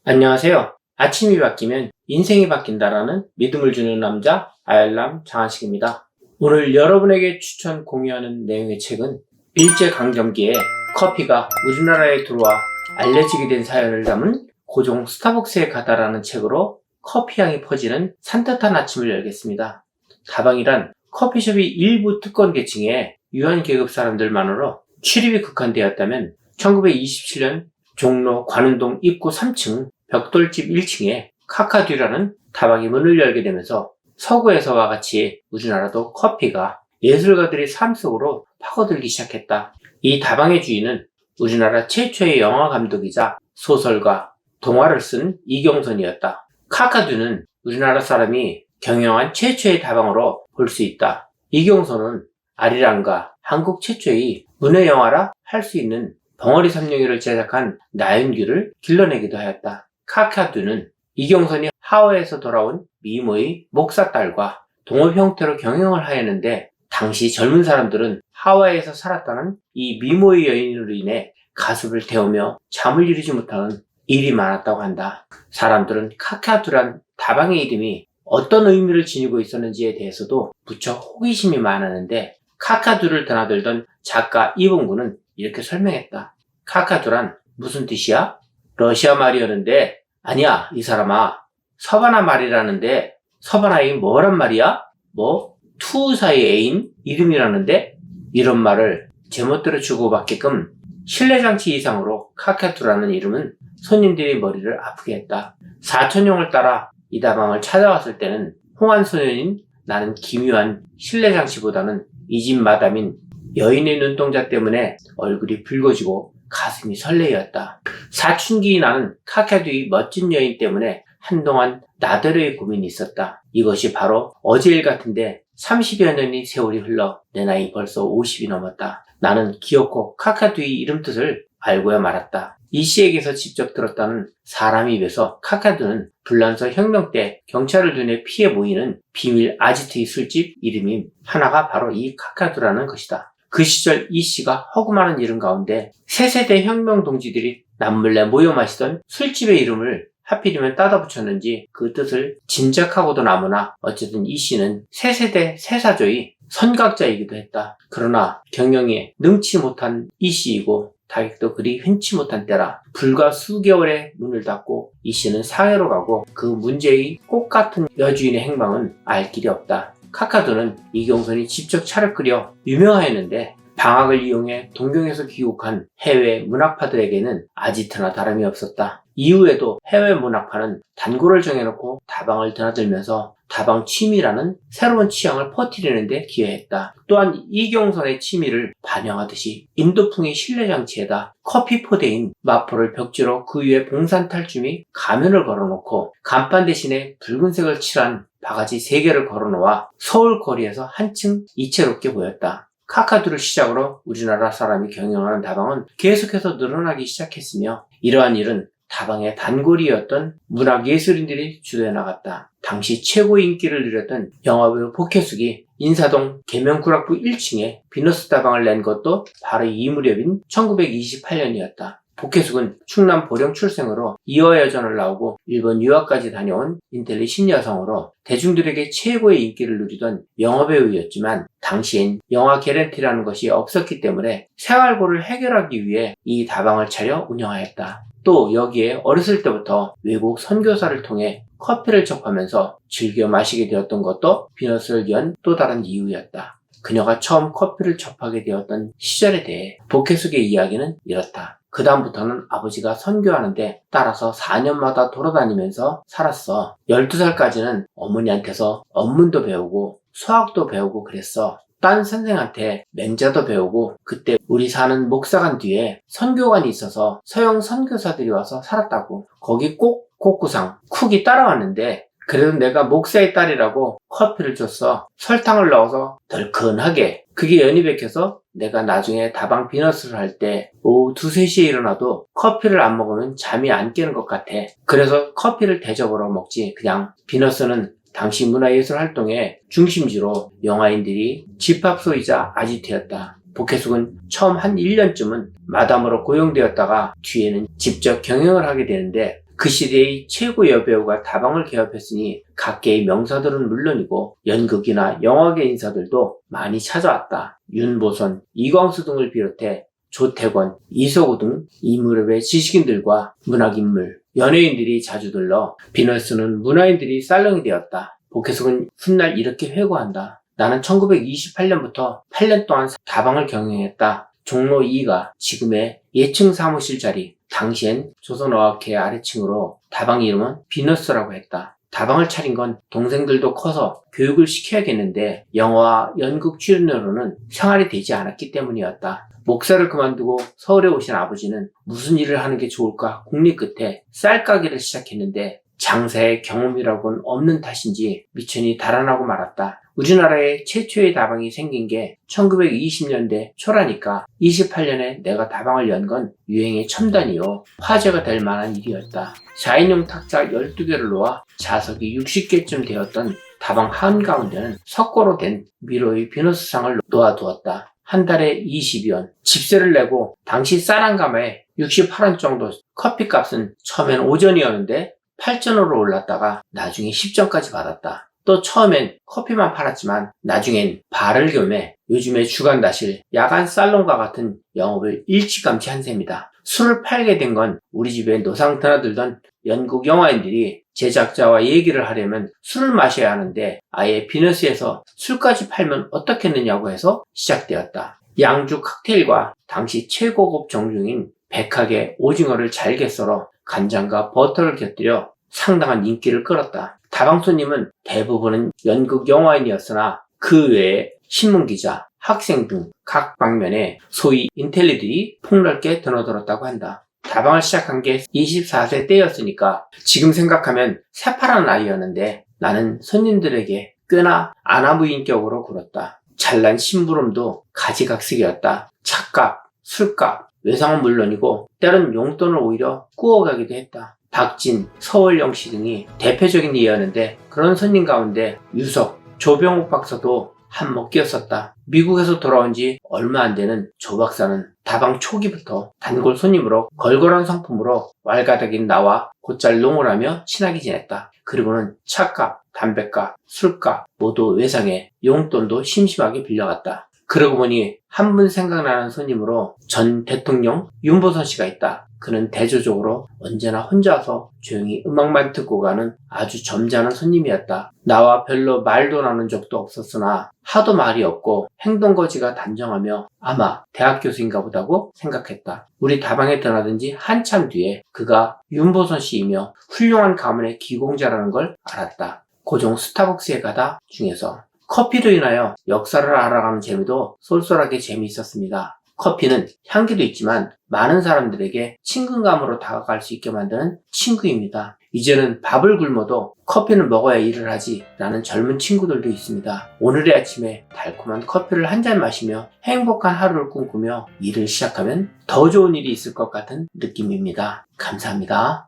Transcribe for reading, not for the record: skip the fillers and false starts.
안녕하세요. 아침이 바뀌면 인생이 바뀐다라는 믿음을 주는 남자 아열람 장한식입니다. 오늘 여러분에게 추천 공유하는 내용의 책은 일제강점기에 커피가 우리나라에 들어와 알려지게 된 사연을 담은 고종 스타벅스에 가다라는 책으로 커피향이 퍼지는 산뜻한 아침을 열겠습니다. 다방이란 커피숍이 일부 특권 계층의 유한 계급 사람들만으로 출입이 국한되었다면 1927년 종로 관운동 입구 3층 벽돌집 1층에 카카듀라는 다방이 문을 열게 되면서 서구에서와 같이 우리나라도 커피가 예술가들의 삶 속으로 파고들기 시작했다. 이 다방의 주인은 우리나라 최초의 영화 감독이자 소설가, 동화를 쓴 이경선이었다. 카카듀는 우리나라 사람이 경영한 최초의 다방으로 볼 수 있다. 이경선은 아리랑과 한국 최초의 문예영화라 할 수 있는 벙어리 삼룡이를 제작한 나윤규를 길러내기도 하였다. 카카듀는 이경선이 하와이에서 돌아온 미모의 목사딸과 동업 형태로 경영을 하였는데 당시 젊은 사람들은 하와이에서 살았다는 이 미모의 여인으로 인해 가슴을 태우며 잠을 이루지 못하는 일이 많았다고 한다. 사람들은 카카듀란 다방의 이름이 어떤 의미를 지니고 있었는지에 대해서도 무척 호기심이 많았는데 카카듀를 드나들던 작가 이봉구는 이렇게 설명했다. 카카듀란 무슨 뜻이야? 러시아 말이었는데 아니야 이 사람아 서바나 말이라는데 서바나이 뭐란 말이야? 뭐? 투사의 애인 이름이라는데? 이런 말을 제멋대로 주고받게끔 실내장치 이상으로 카카듀라는 이름은 손님들의 머리를 아프게 했다. 사촌형을 따라 이 다방을 찾아왔을 때는 홍한 소년인 나는 기묘한 실내장치보다는 이 집 마담인 여인의 눈동자 때문에 얼굴이 붉어지고 가슴이 설레였다. 사춘기 나는 카카듀의 멋진 여인 때문에 한동안 나더러의 고민이 있었다. 이것이 바로 어제 일 같은데 30여 년의 세월이 흘러 내 나이 벌써 50이 넘었다. 나는 기어코 카카듀의 이름 뜻을 알고야 말았다. 이 씨에게서 직접 들었다는 사람 입에서 카카듀는 불란서 혁명 때 경찰을 눈에 피해 모이는 비밀 아지트의 술집 이름인 하나가 바로 이 카카듀라는 것이다. 그 시절 이 씨가 허구많은 이름 가운데 세세대 혁명 동지들이 남몰래 모여 마시던 술집의 이름을 하필이면 따다 붙였는지 그 뜻을 짐작하고도 나무나 어쨌든 이 씨는 세세대 세사조의 선각자이기도 했다. 그러나 경영에 능치 못한 이 씨이고 다객도 그리 흔치 못한 때라 불과 수개월에 문을 닫고 이 씨는 사회로 가고 그 문제의 꽃 같은 여주인의 행방은 알 길이 없다. 카카듀는 이경선이 직접 차를 끓여 유명하였는데 방학을 이용해 동경에서 귀국한 해외 문학파들에게는 아지트나 다름이 없었다. 이후에도 해외 문학파는 단골을 정해놓고 다방을 드나들면서 다방 취미라는 새로운 취향을 퍼뜨리는 데 기여했다. 또한 이경선의 취미를 반영하듯이 인도풍의 실내장치에다 커피 포대인 마포를 벽지로 그 위에 봉산탈춤이 가면을 걸어놓고 간판 대신에 붉은색을 칠한 바가지 3개를 걸어놓아 서울 거리에서 한층 이채롭게 보였다. 카카듀를 시작으로 우리나라 사람이 경영하는 다방은 계속해서 늘어나기 시작했으며 이러한 일은 다방의 단골이었던 문학예술인들이 주도해 나갔다. 당시 최고의 인기를 누렸던 영화배우 복혜숙이 인사동 계명구락부 1층에 비너스 다방을 낸 것도 바로 이 무렵인 1928년이었다. 복혜숙은 충남 보령 출생으로 이화여전을 나오고 일본 유학까지 다녀온 인텔리 신여성으로 대중들에게 최고의 인기를 누리던 영화배우였지만 당시엔 영화 개런티라는 것이 없었기 때문에 생활고를 해결하기 위해 이 다방을 차려 운영하였다. 또 여기에 어렸을 때부터 외국 선교사를 통해 커피를 접하면서 즐겨 마시게 되었던 것도 비너스를 위한 또 다른 이유였다. 그녀가 처음 커피를 접하게 되었던 시절에 대해 복혜숙의 이야기는 이렇다. 그 다음부터는 아버지가 선교하는데 따라서 4년마다 돌아다니면서 살았어. 12살까지는 어머니한테서 언문도 배우고 수학도 배우고 그랬어. 딴 선생한테 맹자도 배우고 그때 우리 사는 목사관 뒤에 선교관이 있어서 서영 선교사들이 와서 살았다고. 거기 꼭 곡구상 쿡이 따라왔는데 그래도 내가 목사의 딸이라고 커피를 줬어. 설탕을 넣어서 덜큰하게. 그게 연이 백혀서 내가 나중에 다방 비너스를 할 때 오후 2, 3시에 일어나도 커피를 안 먹으면 잠이 안 깨는 것 같아. 그래서 커피를 대접으로 먹지. 그냥 비너스는 당시 문화예술 활동의 중심지로 영화인들이 집합소이자 아지트였다. 복혜숙은 처음 한 1년쯤은 마담으로 고용되었다가 뒤에는 직접 경영을 하게 되는데 그 시대의 최고 여배우가 다방을 개업했으니 각계의 명사들은 물론이고 연극이나 영화계 인사들도 많이 찾아왔다. 윤보선, 이광수 등을 비롯해 조태권, 이석우 등 이 무렵의 지식인들과 문학인물, 연예인들이 자주 들러 비너스는 문화인들이 살롱이 되었다. 복혜석은 훗날 이렇게 회고한다. 나는 1928년부터 8년 동안 다방을 경영했다. 종로 2가 지금의 예층 사무실 자리, 당시엔 조선어학회 아래층으로 다방 이름은 비너스라고 했다. 다방을 차린 건 동생들도 커서 교육을 시켜야겠는데 영화와 연극 출연료로는 생활이 되지 않았기 때문이었다. 목사를 그만두고 서울에 오신 아버지는 무슨 일을 하는 게 좋을까 궁리 끝에 쌀가게를 시작했는데 장사의 경험이라고는 없는 탓인지 미천이 달아나고 말았다. 우리나라에 최초의 다방이 생긴 게 1920년대 초라니까 28년에 내가 다방을 연 건 유행의 첨단이요. 화제가 될 만한 일이었다. 4인용 탁자 12개를 놓아 좌석이 60개쯤 되었던 다방 한가운데는 석고로 된 미로의 비너스상을 놓아두었다. 한 달에 20원. 집세를 내고 당시 쌀 한 가마에 68원 정도 커피값은 처음엔 5전이었는데 8전으로 올랐다가 나중에 10전까지 받았다. 또 처음엔 커피만 팔았지만 나중엔 바를 겸해 요즘의 주간다실, 야간 살롱과 같은 영업을 일찌감치 한 셈이다. 술을 팔게 된 건 우리 집에 노상 드나들던 연극 영화인들이 제작자와 얘기를 하려면 술을 마셔야 하는데 아예 비너스에서 술까지 팔면 어떻겠느냐고 해서 시작되었다. 양주 칵테일과 당시 최고급 정중인 백학의 오징어를 잘게 썰어 간장과 버터를 곁들여 상당한 인기를 끌었다. 다방 손님은 대부분은 연극 영화인이었으나 그 외에 신문기자, 학생 등 각 방면에 소위 인텔리들이 폭넓게 드나들었다고 한다. 다방을 시작한 게 24세 때였으니까 지금 생각하면 새파란 나이였는데 나는 손님들에게 꽤나 아나무인격으로 굴었다. 잘난 심부름도 가지각색이었다. 차값, 술값, 외상은 물론이고 때론 용돈을 오히려 꾸어가기도 했다. 박진, 서울영씨 등이 대표적인 예였는데 그런 손님 가운데 유석, 조병욱 박사도 한몫 끼었었다. 미국에서 돌아온 지 얼마 안 되는 조 박사는 다방 초기부터 단골 손님으로 걸걸한 상품으로 왈가닥인 나와 곧잘 농을 친하게 지냈다. 그리고는 차값, 담배값, 술값 모두 외상해 용돈도 심심하게 빌려갔다. 그러고 보니 한 분 생각나는 손님으로 전 대통령 윤보선 씨가 있다. 그는 대조적으로 언제나 혼자서 조용히 음악만 듣고 가는 아주 점잖은 손님이었다. 나와 별로 말도 나눈 적도 없었으나 하도 말이 없고 행동거지가 단정하며 아마 대학 교수인가 보다고 생각했다. 우리 다방에 드나든 지 한참 뒤에 그가 윤보선 씨이며 훌륭한 가문의 기공자라는 걸 알았다. 고종 스타벅스에 가다 중에서 커피로 인하여 역사를 알아가는 재미도 쏠쏠하게 재미있었습니다. 커피는 향기도 있지만 많은 사람들에게 친근감으로 다가갈 수 있게 만드는 친구입니다. 이제는 밥을 굶어도 커피는 먹어야 일을 하지 라는 젊은 친구들도 있습니다. 오늘의 아침에 달콤한 커피를 한 잔 마시며 행복한 하루를 꿈꾸며 일을 시작하면 더 좋은 일이 있을 것 같은 느낌입니다. 감사합니다.